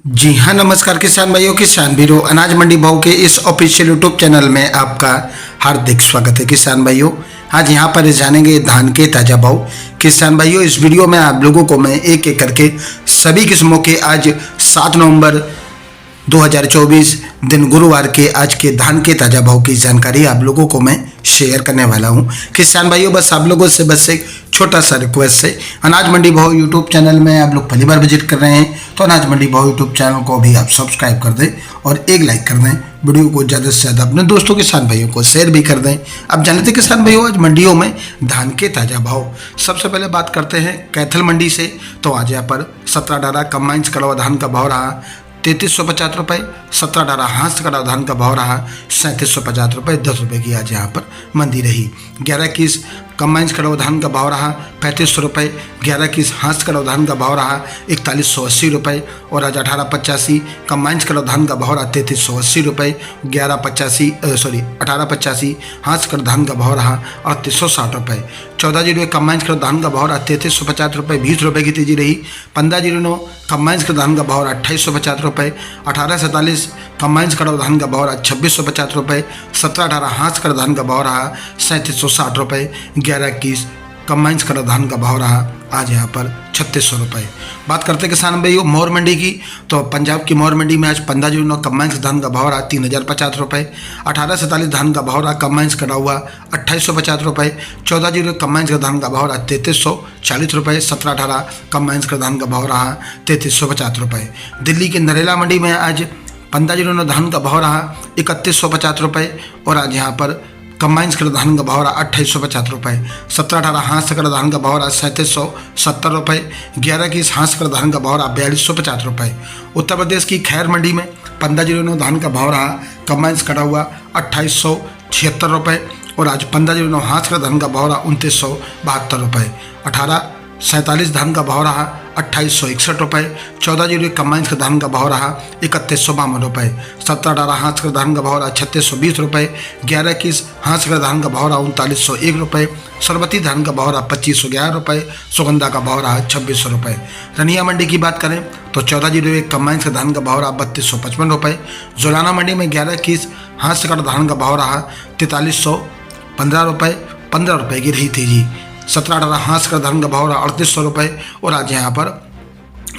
जी हाँ, नमस्कार किसान भाइयों, किसान वीरों, अनाज मंडी भाव के इस ऑफिशियल यूट्यूब चैनल में आपका हार्दिक स्वागत है। किसान भाइयों, आज यहाँ पर जानेंगे धान के ताज़ा भाव। किसान भाइयों, इस वीडियो में आप लोगों को मैं एक एक करके सभी किस्मों के आज 7 नवंबर 2024 दिन गुरुवार के आज के धान के ताज़ा भाव की जानकारी आप लोगों को मैं शेयर करने वाला हूं। किसान भाइयों, बस आप लोगों से बस एक छोटा सा रिक्वेस्ट है, अनाज मंडी भाव यूट्यूब चैनल में आप लोग पहली बार विजिट कर रहे हैं तो अनाज मंडी भाव यूट्यूब चैनल को भी आप सब्सक्राइब कर दें और एक लाइक कर दें। वीडियो को ज़्यादा से ज़्यादा अपने दोस्तों किसान भाइयों को शेयर भी कर दें। अब जानते हैं किसान भाइयों, आज मंडियों में धान के ताज़ा भाव। सबसे पहले बात करते हैं कैथल मंडी से। तो आज यहाँ पर 17-18 कंबाइंस कड़वा धान का भाव रहा 3350 रुपये। 17-18 हाथ कड़ा धान का भाव रहा 3750 रुपये 10 रुपये की आज यहाँ पर मंदी रही। 11-21 कंबाइंस कड़वा धान का भाव रहा 3500 रुपये। 11-21 हाथ कड़ा धान का भाव रहा 4180 रुपये। और आज 18-85 कंबाइंस कड़ा धान का भाव रहा 3380 रुपये। 18-85 हाथ कड़ा धान का भाव रहा 3860 रुपये। 14-01 कंबाइंस कड़ा धान का भाव रहा 3350 रुपये 20 रुपये की तेजी रही। 15-09 कंबाइंस कड़ा धान का भाव रहा 2850 रुपये। 18-47 कंबाइंस कड़ा धान का भाव रहा 2650 रुपये। 17-18 हाथ कड़ा धान का भाव रहा 3760 रुपये। 11-21 कंबाइंस कड़ा धान का भाव रहा आज यहाँ पर 3600 रुपये। बात करते किसान भाइयों मोर मंडी की। तो पंजाब की मोर मंडी में आज 15-09 कंबाइंस धान का भाव रहा 3050 रुपये। 18-47 धान का भाव रहा कंबाइंस कटा हुआ 2850 रुपये। 14-01 कंबाइंस का धान का भाव रहा 3340 रुपये। 17-18 कंबाइंस का धान का भाव रहा 3350 रुपये। दिल्ली की नरेला मंडी में आज 15-09 धान का भाव रहा 3150 रुपये। और आज यहाँ पर कंबाइंस का धान का भाव रहा 2850 रुपये। 17-18 हाथ का धान का भाव रहा 3770 रुपये। 11-21 हाथ का धान का भाव रहा 4250 रुपये। उत्तर प्रदेश की खैर मंडी में 15-09 धान का भाव रहा कंबाइंस कटा हुआ 2876 रुपये। और आज 15-09 हाथ का धान का भाव रहा 2972 रुपये। 18-47 धान का भाव रहा 2861 रुपये। 14-01 कंबाइंस का धान का भाव रहा 3152 रुपये। 17-18 हाथ का धान का भाव रहा 3620 रुपये। 11-21 हाथ का धान का भाव रहा 3901 रुपये। सरबती धान का भाव रहा 2511 रुपये। सुगंधा का भाव रहा 2600 रुपये। रनिया मंडी की बात करें तो 14-01 कंबाइंस का धान का भाव रहा 3255 रुपये। जोलाना मंडी में 11-21 हाथ का धान का भाव रहा 4315 रुपये 15 रुपये की रही थी जी। 17-18 हाथ का धान का भाव रहा 3800 रुपये। और आज यहाँ पर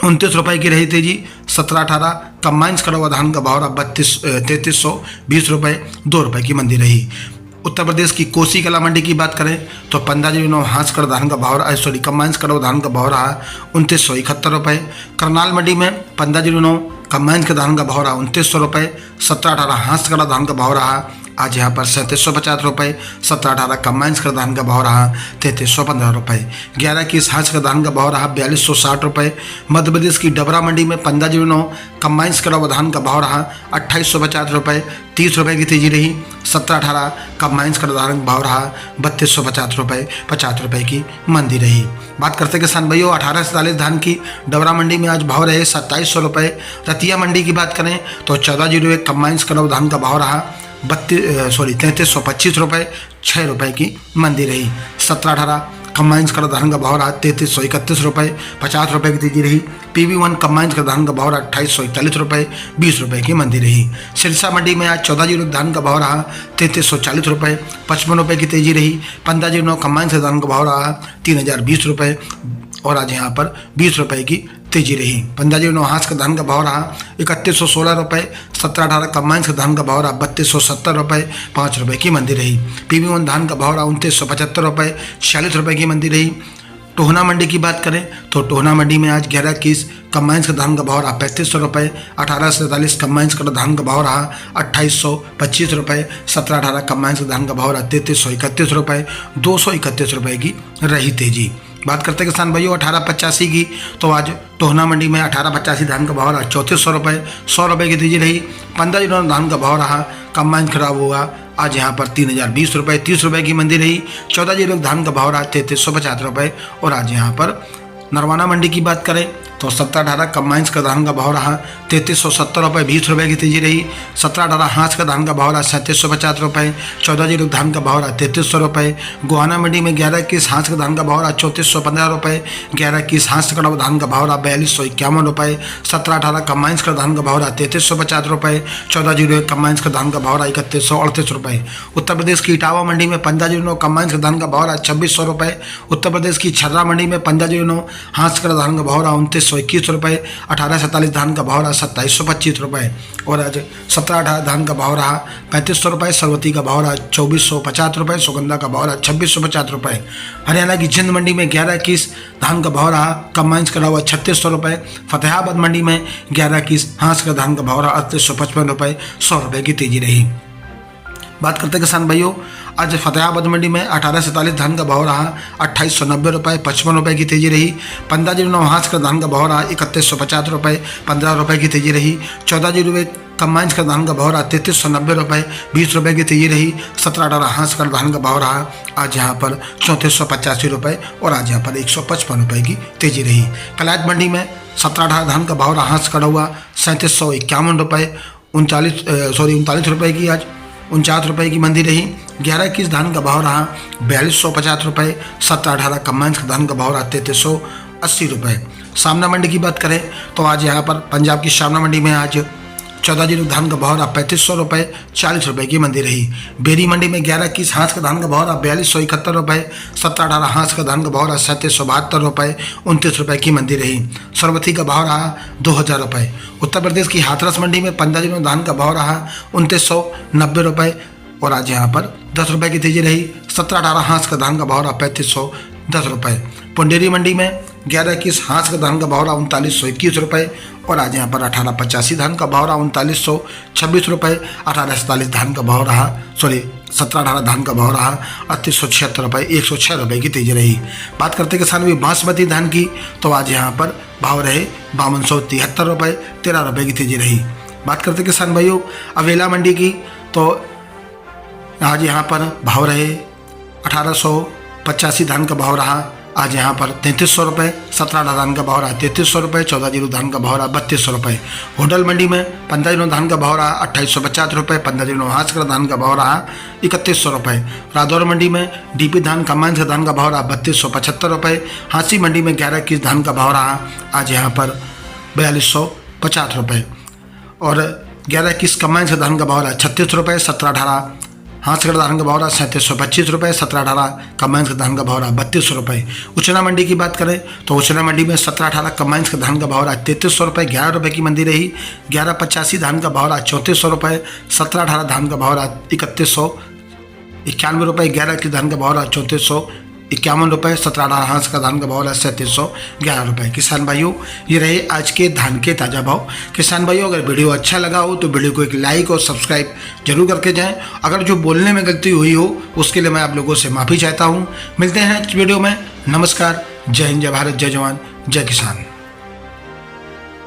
29 रुपये की रही थी जी। 17-18 कंबाइंस कड़ा हुआ धान का भाव रहा 3320 रुपये 2 रुपये की मंदी रही। उत्तर प्रदेश की कोसी कला मंडी की बात करें तो 15-09 हाथ कड़ा धान का भाव रहा कंबाइंस कड़ा हुआ धान का भाव रहा 2971 रुपये। करनाल मंडी में 15-09 कंबाइंस का धान का भाव रहा 2900 रुपये। 17-18 हाथ कड़ा धान का भाव रहा आज यहाँ पर 3750 रुपये। 17-18 कंबाइंस का धान का भाव रहा 3315 रुपये। 11-21 हाथ का धान का भाव रहा 4260 रुपये। मध्य प्रदेश की डबरा मंडी में 15-09 कंबाइंस का धान का भाव रहा 2850 रुपये 30 रुपये की तेजी रही। 17-18 कंबाइंस का धान का भाव रहा 3250 रुपये 50 रुपये की मंदी रही। बात करते किसान भाइयों 18-47 धान की डबरा मंडी में आज भाव रहे 2700 रुपये। रतिया मंडी की बात करें तो 14-01 कंबाइंस का धान का भाव रहा 3325 रुपये 6 रुपये की मंदी रही। 17-18 कंबाइंस का धान का भाव रहा 3331 रुपये 50 रुपये की तेजी रही। PB1 कंबाइंस का धान का भाव रहा 2841 रुपये 20 रुपये की मंदी रही। सिरसा मंडी में आज 14-01 धान का भाव रहा 3340 रुपये 55 रुपये की तेजी रही। 15-09 कंबाइंस का धान का भाव रहा 3020 रुपये। और आज यहाँ पर 20 रुपये की तेजी रही। 15-09 हाथ का धान का भाव रहा 3116 रुपये। 17-18 कंबाइंस का धान का भाव रहा 3270 रुपये 5 रुपये की मंदी रही। PB1 धान का भाव रहा 2975 रुपये 46 रुपये की मंदी रही। टोहना मंडी की बात करें तो टोहना मंडी में आज 11-21 कंबाइंस का धान का भाव रहा 3500 रुपये। 18-47 कंबाइंस का धान का भाव रहा 2825 रुपये। 17-18 कंबाइंस का धान का भाव रहा 3331 रुपये 231 रुपये की रही तेजी। बात करते किसान भाइयों 18-85 की। तो आज टोहना मंडी में 18-85 धान का भाव रहा 3400 रुपये 100 रुपये की तेजी रही। 15-09 धान का भाव रहा कंबाइन खराब हुआ आज यहाँ पर 3020 रुपये 30 रुपये की मंदी रही। 14-01 धान का भाव रहा 3350 रुपये। और आज यहाँ पर नरवाना मंडी की बात करें तो 17-18 कंबाइंस का धान का भाव रहा 3370 रुपये 20 रुपये की तेजी रही। 17-18 हाथ का धान का भाव रहा 3750 रुपये। 14-0 धान का भाव रहा 3300 रुपये। गोहाना मंडी में 11-21 हाथ का धान का भाव रहा 3415 रुपये। 11-21 हाथ का धान का भाव रहा 4251 रुपये। 17-18 कंबाइंस का धान का भाव रहा 3350 रुपये। 14-0 कंबाइंस का धान का भाव रहा 3138 रुपये। उत्तर प्रदेश की इटावा मंडी में 15-09 कंबाइंस का धान का भाव रहा 2600 रुपये। उत्तर प्रदेश की छर्रा मंडी में 15-09 हाथ का धान का भाव रहा 2921 रुपये। 18-47 धान का भाव रहा 2725 रुपये। और आज 17-18 धान का भाव रहा 3500 रुपये। सरवती का भाव रहा 2450 रुपये। सुगंधा का भाव रहा 2650 रुपये। हरियाणा की जिंद मंडी में 11-21 धान का भाव रहा कंबाइंस का हुआ 3600 रुपये। फतेहाबाद मंडी में 11-21 हाथ का धान का भाव रहा 3855 रुपये। 100 रुपये की तेजी रही। बात करते किसान भाइयों, आज फतेहाबाद मंडी में 18-47 धान का भाव रहा 2890 रुपये। 55 रुपये की तेजी रही। 15-09 हाथ का धान का भाव रहा 3150 रुपये। 15 रुपये की तेजी रही। 14-0 कंबाइंस का धान का भाव रहा 3390 रुपये। 20 रुपये की तेजी रही। 17-18 हाथ का धान का भाव रहा आज यहाँ पर 3485 रुपये और आज यहाँ पर 155 रुपये की तेजी रही। कलायत मंडी में 17-18 धान का भाव रहा हाथ का हुआ 3751 रुपये। 39 रुपये की आज 49 रुपये की मंदी रही। 11-21 धान का भाव रहा 4250 रुपये। 17-18 कंबाइंस का धान का भाव रहा 3380 रुपये। सामना मंडी की बात करें तो आज यहाँ पर पंजाब की सामना मंडी में आज 14-0 धान का भाव रहा 3500 रुपये। 40 रुपये की मंदी रही। बेरी मंडी में 11-21 हाथ का धान का भाव रहा 4271 रुपये। 17-18 हाथ का धान का भाव रहा 3772 रुपये। 29 रुपये की मंदी रही। सरवती का भाव रहा 2000 रुपये। उत्तर प्रदेश की हाथरस मंडी में 15-0 धान का भाव रहा 2990 रुपये और आज यहाँ पर 10 रुपये की तेजी रही। 17-18 हाथ का धान का भाव रहा 3510 रुपये। पुंडेरी मंडी में 11-21 हाथ का धान का भाव रहा 3921 रुपये और आज यहाँ पर 1885 धान का भाव रहा 3926 रुपये। 1847 धान का भाव रहा 17-18 धान का भाव रहा 3876 रुपये। 106 रुपये की तेजी रही। बात करते किसान भी बासमती धान की तो आज यहाँ पर भाव रहे 5273 रुपये। 13 रुपये की तेजी रही। बात करते किसान भाइयों अवेला मंडी की तो आज यहाँ पर भाव रहे 1885 धान का भाव रहा आज यहाँ पर 3300 रुपये। 17-18 धान का भाव रहा 3300 रुपये। 14-0 धान का भाव रहा 3200 रुपये। होटल मंडी में 15-0 धान का भाव रहा 2850 रुपये। 15-0 हाथ का धान का भाव रहा 3100 रुपये। रादौर मंडी में डीपी धान कंबाइंस का धान का भाव रहा 3275 रुपये। हांसी मंडी में 11-21 धान का भाव रहा आज यहाँ पर 4250 रुपये और 11-21 कंबाइंस का धान का भाव रहा 36 रुपये। 17-18 हाथ का धान का भाव रहा 3725 रुपये। 17-18 कंबाइंस का धान का भाव रहा 3200 रुपये। उचना मंडी की बात करें तो उचना मंडी में 17-18 कंबाइंस का धान का भाव रहा 3300 रुपये। 11 रुपये की मंदी रही। 11-85 धान का भाव रहा 3400 रुपये। 17-18 धान का भाव रहा 3191 रुपये। 11 की धान का भाव रहा 3451 रुपये। 17-18 हाथ का धान का भाव रहा 3711 रुपये। किसान भाइयों ये रहे आज के धान के ताज़ा भाव। किसान भाइयों अगर वीडियो अच्छा लगा हो तो वीडियो को एक लाइक और सब्सक्राइब जरूर करके जाएं। अगर जो बोलने में गलती हुई हो उसके लिए मैं आप लोगों से माफ़ी चाहता हूँ। मिलते हैं नेक्स्ट वीडियो में। नमस्कार। जय हिंद, जय भारत, जय जवान, जय किसान।